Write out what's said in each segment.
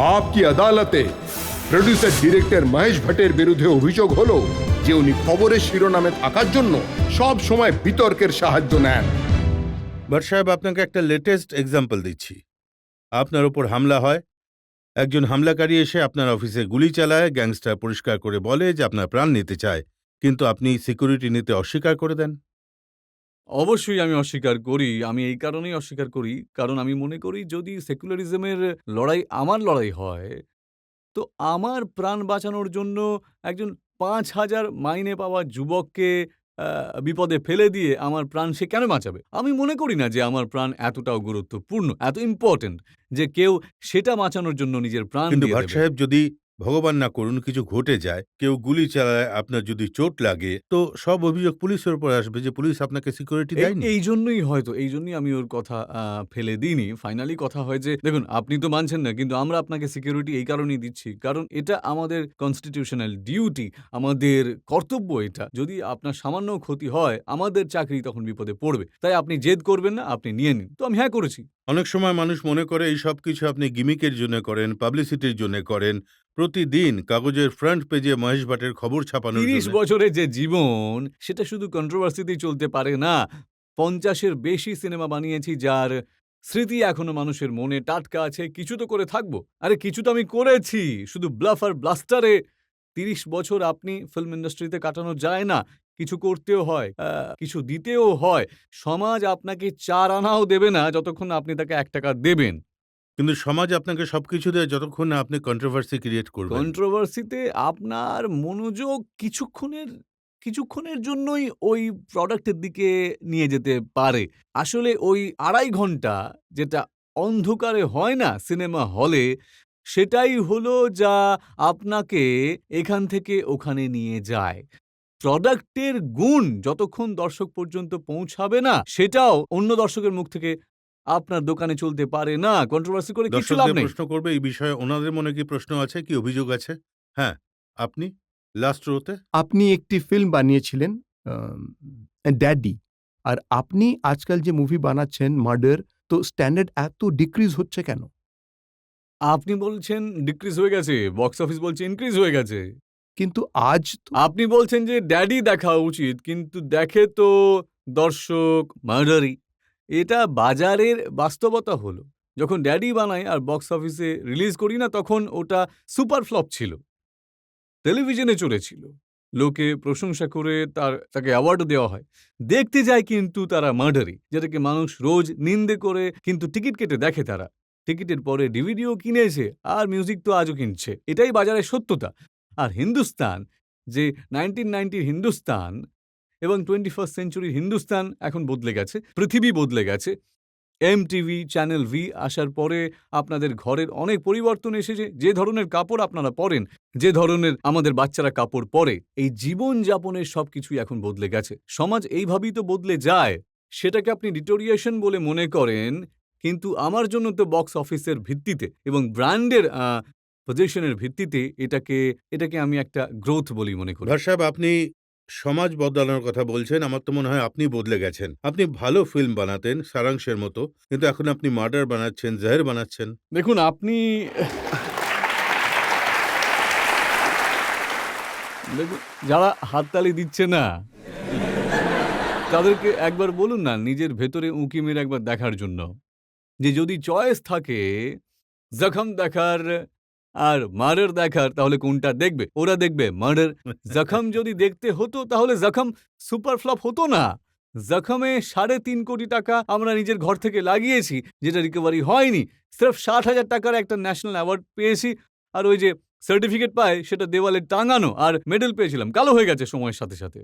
आपकी আদালতে producer director Mahesh ভট্টের বিরুদ্ধে অভিযোগ হলো যে উনি খবরের শিরোনামে থাকার জন্য সব সময় বিতর্কের সাহায্য নেন। ভট্ট সাহেব, আপনাকে একটা লেটেস্ট এক্সাম্পল দিচ্ছি। আপনার ওপর হামলা হয়, একজন হামলাকারী এসে আপনার অফিসে গুলি চালায়, গ্যাংস্টার পরিষ্কার করে বলে যে আপনার প্রাণ নিতে চায়, কিন্তু আপনি সিকিউরিটি নিতে অস্বীকার করে দেন। অবশ্যই আমি অস্বীকার করি। আমি এই কারণেই অস্বীকার করি, কারণ আমি মনে করি যদি সেকুলারিজমের লড়াই আমার লড়াই হয়, তো আমার প্রাণ বাঁচানোর জন্য একজন ৫,০০০ মাইনে পাওয়া যুবককে বিপদে ফেলে দিয়ে আমার প্রাণ সে কেন বাঁচাবে? আমি মনে করি না যে আমার প্রাণ এতটাও গুরুত্বপূর্ণ, এত ইম্পর্টেন্ট যে কেউ সেটা বাঁচানোর জন্য নিজের প্রাণ কিন্তু দিয়ে ভট্ট দেবে। সাহেব, যদি ভগবান না করুন কিছু ঘটে যায়, কেউ গুলি চালায়, আপনার যদি চোট লাগে, তো সব অভিযোগ পুলিশের উপর আসবে যে পুলিশ আপনাকে সিকিউরিটি দেয়নি। এই জন্যই হয়তো, এই জন্যই আমি ওর কথা ফেলে দিইনি। ফাইনালি কথা হয় যে, দেখুন আপনি তো মানছেন না, কিন্তু আমরা আপনাকে সিকিউরিটি এই কারণেই দিচ্ছি। কারণ এটা আমাদের কনস্টিটিউশনাল ডিউটি, আমাদের কর্তব্য এটা। যদি আপনার সামান্য ক্ষতি হয়, আমাদের চাকরি তখন বিপদে পড়বে। তাই আপনি জেদ করবেন না, আপনি নিয়ে নিন। তো আমি হ্যাঁ করেছি। অনেক সময় মানুষ মনে করে এই সব কিছু আপনি গিমিকের জন্য করেন, পাবলিসিটির জন্য করেন। প্রতিদিন কাগজের ফ্রন্ট পেজে মহেশ ভাটের খবর ছাপানোর ৩০ জন্য। বছরের যে জীবন, সেটা শুধু কন্ট্রোভার্সিতেই চলতে পারে না। ৫০-এর বেশি সিনেমা বানিয়েছি যার স্মৃতি এখনো মানুষের মনে টাটকা আছে। কিছু তো করে থাকবো। আরে কিছু তো আমি করেছি। শুধু ব্লাফ আর ব্লাস্টারে ৩০ বছর আপনি ফিল্ম ইন্ডাস্ট্রিতে কাটানো যায় না। কিছু করতেও হয়, কিছু দিতেও হয়। সমাজ আপনাকে ৪ আনাও দেবে না যতক্ষণ না আপনি তাকে ৳১ দেবেন। কিন্তু সমাজ আপনাকে সবকিছু দেয় যতক্ষণ না আপনি কন্ট্রোভার্সি ক্রিয়েট করবেন। কন্ট্রোভার্সিতে আপনার মনোযোগ কিছুক্ষণের জন্যই ওই প্রোডাক্টের দিকে নিয়ে যেতে পারে। আসলে ওই ২.৫ ঘন্টা যেটা অন্ধকারে হয় না সিনেমা হলে, সেটাই হলো যা আপনাকে এখান থেকে ওখানে নিয়ে যায়। প্রোডাক্টের গুণ যতক্ষণ দর্শক পর্যন্ত পৌঁছাবে না, সেটাও অন্য দর্শকের মুখ থেকে আপনার দোকানে চলতে পারে না। কন্ট্রোভার্সি করে কিচ্ছু লাভ দর্শকদের নেই। প্রশ্ন করবে এই বিষয়ে, ওনাদের মনে কি প্রশ্ন আছে, কি অভিযোগ আছে? হ্যাঁ, আপনি লাস্ট রোতে। আপনি একটি ফিল্ম বানিয়েছিলেন ড্যাডি। আর আপনি আজকাল যে মুভি বানাচ্ছেন মার্ডার, তো স্ট্যান্ডার্ড এত ডিক্রিজ হচ্ছে কেন? আপনি বলছেন ডিক্রিজ হয়ে গেছে, বক্স অফিস বলছে ইনক্রিজ হয়ে গেছে। কিন্তু আজ তো আপনি বলছেন যে ড্যাডি দেখা উচিত, কিন্তু দেখে তো দর্শক মার্ডারই। এটা বাজারের বাস্তবতা হলো। যখন ড্যাডি বানাই আর বক্স অফিসে রিলিজ করি না, তখন ওটা সুপার ফ্লপ ছিল। টেলিভিশনে চলেছিল। লোকে প্রশংসা করে তাকে অ্যাওয়ার্ডও দেওয়া হয়। দেখতে যায় কিন্তু তারা মার্ডারই, যেটাকে মানুষ রোজ নিন্দে করে কিন্তু টিকিট কেটে দেখে তারা। টিকিটের পরে ডিভিডিও কিনেছে আর মিউজিক তো আজও কিনছে। এটাই বাজারের সত্যতা। আর হিন্দুস্তান, যে 1990 হিন্দুস্তান এবং 21st সেঞ্চুরির হিন্দুস্তান এখন বদলে গেছে। পৃথিবী বদলে গেছে। এমটিভি, চ্যানেল ভি আসার পরে আপনাদের ঘরের অনেক পরিবর্তন এসেছে। যে ধরনের কাপড় আপনারা পরেন, যে ধরনের আমাদের বাচ্চারা কাপড় পরে, এই জীবনযাপনের সবকিছুই এখন বদলে গেছে। সমাজ এইভাবেই তো বদলে যায়। সেটাকে আপনি ডিটোরিয়েশন বলে মনে করেন, কিন্তু আমার জন্য তো বক্স অফিসের ভিত্তিতে এবং ব্র্যান্ডের পজিশনের ভিত্তিতে এটাকে আমি একটা গ্রোথ বলি মনে করি। ভাট সাহেব, আপনি সমাজ বদলানোর কথা বলছেন। আমার তো মনে হয় আপনি বদলে গেছেন। আপনি ভালো ফিল্ম বানাতেন সারাংশের মতো, কিন্তু এখন আপনি মার্ডার বানাচ্ছেন, জহের বানাচ্ছেন। দেখুন দেখুন, যারা হাততালি দিচ্ছে না, তাদেরকে একবার বলুন না নিজের ভেতরে উঁকি মেরে একবার দেখার জন্য, যে যদি চয়েস থাকে জখম দেখার আর মার্ডার দেখার, তাহলে কোনটা দেখবে? ওরা দেখবে মার্ডার। জখম যদি দেখতে হতো তাহলে জখম সুপার ফ্লপ হতো না। জখমে ৳৩.৫ কোটি আমরা নিজের ঘর থেকে লাগিয়েছি, যেটা রিকভারি হয়নি। সির্ফ ৳৬০,০০০ একটা ন্যাশনাল অ্যাওয়ার্ড পেয়েছি, আর ওই যে সার্টিফিকেট পায় সেটা দেওয়ালে টাঙানো, আর মেডেল পেয়েছিলাম। কালো হয়ে গেছে সময়ের সাথে সাথে।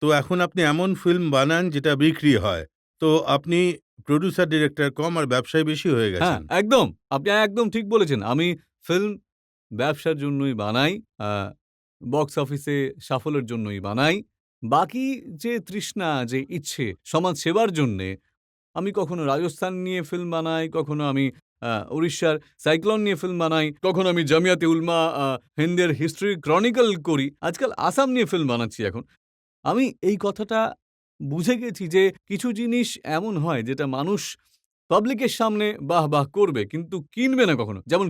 তো এখন আপনি এমন ফিল্ম বানান যেটা বিক্রি হয়। তো আপনি প্রোডিউসার ডিরেক্টর কম আর ব্যবসায়ী বেশি হয়ে হ্যাঁ, গেছেন। একদম। আপনি একদম ঠিক বলেছেন। আমি ফিল্ম ব্যবসার জন্যই বানাই, আ বক্স অফিসে সাফল্যের জন্যই বানাই। বাকি যে তৃষ্ণা, যে ইচ্ছে সমাজ সেবার জন্যে, আমি কখনো রাজস্থান নিয়ে ফিল্ম বানাই, কখনো আমি উড়িষ্যার সাইক্লোন নিয়ে ফিল্ম বানাই, কখনো আমি জামিয়াতে উলমা হিন্দের হিস্ট্রি ক্রনিকল করি। আজকাল আসাম নিয়ে ফিল্ম বানাচ্ছি এখন। আমি এই কথাটা বুঝে গেছি যে কিছু জিনিস এমন হয় যেটা মানুষ পাবলিকের সামনে বাহ বাহ করবে কিন্তু কিনবে না কখনো। যেমন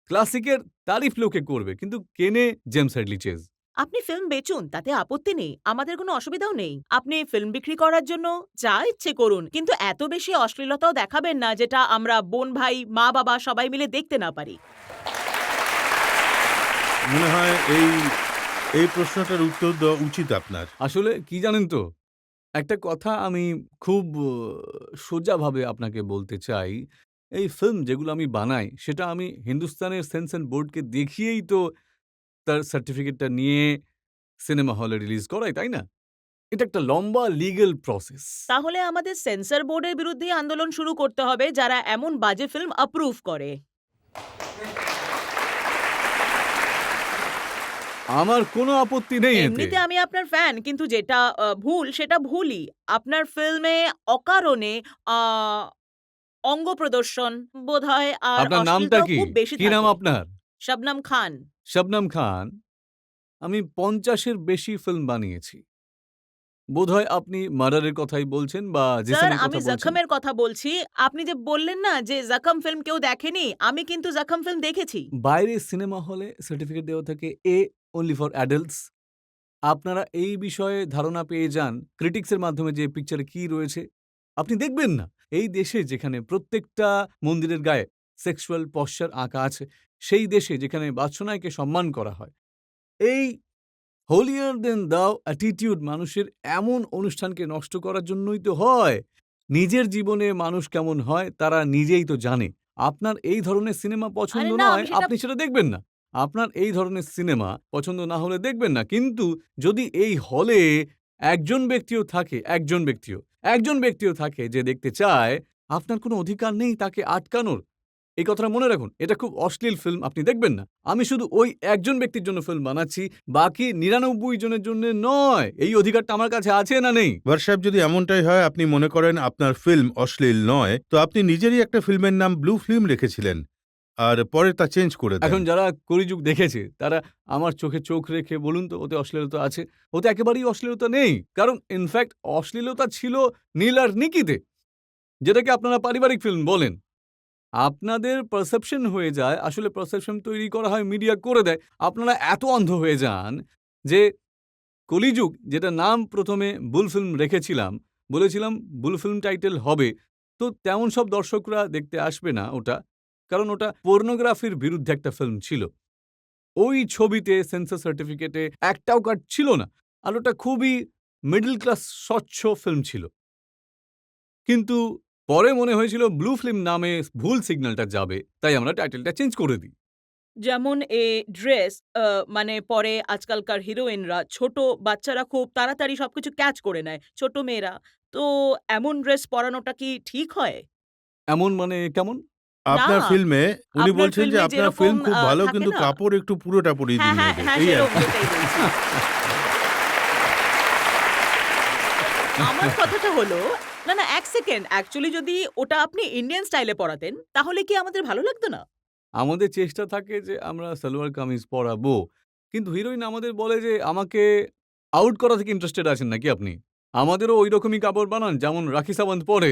ক্লাসিকের তারিফ লোকে করবে কিন্তু কেনে জেমস হেডলি চেজ। আপনি ফিল্ম বেচুন, তাতে আপত্তি নেই, আমাদের কোনো অসুবিধাও নেই। আপনি ফিল্ম বিক্রি করার জন্য যা ইচ্ছে করুন, কিন্তু এত বেশি অশ্লীলতাও দেখাবেন না যেটা আমরা বোন ভাই মা বাবা সবাই মিলে দেখতে না পারি। মনে হয় এই প্রশ্নটার উত্তর দেওয়া উচিত আপনার। আসলে কি জানেন তো, একটা কথা আমি খুব সোজাভাবে আপনাকে বলতে চাই। এই ফিল্ম যেগুলো আমি বানাই সেটা আমি হিন্দুস্তানের সেন্সর বোর্ডকে দেখিয়েই তো তার সার্টিফিকেটটা নিয়ে সিনেমা হলে রিলিজ করাই, তাই না? এটা একটা লম্বা লিগ্যাল প্রসেস। তাহলে আমাদের সেন্সর বোর্ডের বিরুদ্ধে আন্দোলন শুরু করতে হবে যারা এমন বাজে ফিল্ম অ্যাপ্রুভ করে। আমার কোনো আপত্তি নেই এতে। এমনিতে আমি আপনার ফ্যান, কিন্তু যেটা ভুল সেটা ভুলই। আপনার ফিল্মে অকারণে অঙ্গ প্রদর্শন বোধহয় আর আপনার নামটা অশ্লীলতাও কি? খুব বেশি কি নাম থাকে। আপনার? শবনম খান। শবনম খান। আমি 50-এর বেশি ফিল্ম বানিয়েছি। বোধহয় আপনি মার্ডারের কথাই বলছেন বা স্যার, জিসামের আমি কথা বলছেন। জখমের কথা বলছি। আপনি যে বললেন না যে জখম ফিল্ম কেউ দেখেনি, আমি কিন্তু জখম ফিল্ম দেখেছি। বাইরে সিনেমা হলে সার্টিফিকেট দেওয়া থাকে এ অনলি ফর অ্যাডাল্টস। আপনারা এই বিষয়ে ধারণা পেয়ে যান ক্রিটিক্সের মাধ্যমে যে পিকচারে কি রয়েছে। আপনি দেখবেন না এই দেশে যেখানে প্রত্যেকটা মন্দিরের গায়ে সেক্সুয়াল পশ্চার আঁকা আছে, সেই দেশে যেখানে বাদশাহকে সম্মান করা হয়, এই হোলিয়ার দেন দাও অ্যাটিটিউড মানুষের এমন অনুষ্ঠানকে নষ্ট করার জন্যই তো হয়। নিজের জীবনে মানুষ কেমন হয় তারা নিজেই তো জানে। আপনার এই ধরনের সিনেমা পছন্দ আরে না, নয়, আমি সেটা- আপনি সেটা দেখবেন না। আপনার এই ধরনের সিনেমা পছন্দ না হলে দেখবেন না। কিন্তু যদি এই হলে একজন ব্যক্তিও থাকে যে দেখতে চায়, আপনার কোনো অধিকার নেই তাকে আটকানোর। এই কথাটা মনে রাখুন। এটা খুব অশ্লীল ফিল্ম, আপনি দেখবেন না। আমি শুধু ওই একজন ব্যক্তির জন্য ফিল্ম বানাচ্ছি, বাকি 99 জনের জন্য নয়। এই অধিকারটা আমার কাছে আছে না নেই? ভার্সাব, যদি এমনটাই হয় আপনি মনে করেন আপনার ফিল্ম অশ্লীল নয়, তো আপনি নিজেরই একটা ফিল্মের নাম ব্লু ফিল্ম রেখেছিলেন আর পরে তা চেঞ্জ করে দেন। এখন যারা কলিযুগ দেখেছে তারা আমার চোখে চোখ রেখে বলুন তো ওতে অশ্লীলতা আছে? ওতে একেবারেই অশ্লীলতা নেই। কারণ ইনফ্যাক্ট অশ্লীলতা ছিল নীল আর নিকিতে, যেটাকে আপনারা পারিবারিক ফিল্ম বলেন। আপনাদের পারসেপশন হয়ে যায়, আসলে পারসেপশন তৈরি করা হয়, মিডিয়া করে দেয়। আপনারা এত অন্ধ হয়ে যান যে কলিযুগ, যেটা নাম প্রথমে বুল ফিল্ম রেখেছিলাম, বলেছিলাম বুল ফিল্ম টাইটেল হবে, তো তেমন সব দর্শকরা দেখতে আসবে না ওটা, কারণ ওটা পর্নোগ্রাফির বিরুদ্ধে একটা ফিল্ম ছিল। ওই ছবিতে সেন্সর সার্টিফিকেটে একটাও কাট ছিল না, আর ওটা খুবই মিডল ক্লাস স্বচ্ছ ফিল্ম ছিল। কিন্তু পরে মনে হয়েছিল ব্লু ফিল্ম নামে ভুল সিগন্যালটা যাবে, তাই আমরা টাইটেলটা চেঞ্জ করে দিই। যেমন এ ড্রেস, মানে পরে আজকালকার হিরোইনরা, ছোট বাচ্চারা খুব তাড়াতাড়ি সবকিছু ক্যাচ করে নেয়, ছোট মেয়েরা। তো এমন ড্রেস পরানোটা কি ঠিক হয়? এমন মানে কেমন? আপনার না, ফিল্মে উনি আপনার বলছেন যে ফিল্মে আপনার যেরকম, ফিল্ম খুব ভালো, থাকে কিন্তু না? কাপড় একটু পুরোটা পরিয়ে দিন হ্যাঁ, মেয়েদের। হ্যাঁ, এই আর সেরকম কি। সেটাই বলছি। আমার কথাটা হলো, না না, এক সেকেন্ড, অ্যাকচুয়ালি যদি ওটা আপনি ইন্ডিয়ান স্টাইলে পরাতেন তাহলে কি আমাদের ভালো লাগতো না? আমাদের চেষ্টা থাকে যে আমরা সালোয়ার কামিজ পরাবো, কিন্তু হিরোইন আমাদের বলে যে আমাকে আউট করা থেকে ইন্টারেস্টেড আছেন নাকি আপনি? আমাদেরও ওই রকমই কাপড় বানান যেমন রাখি সাওয়ান্ত পরে।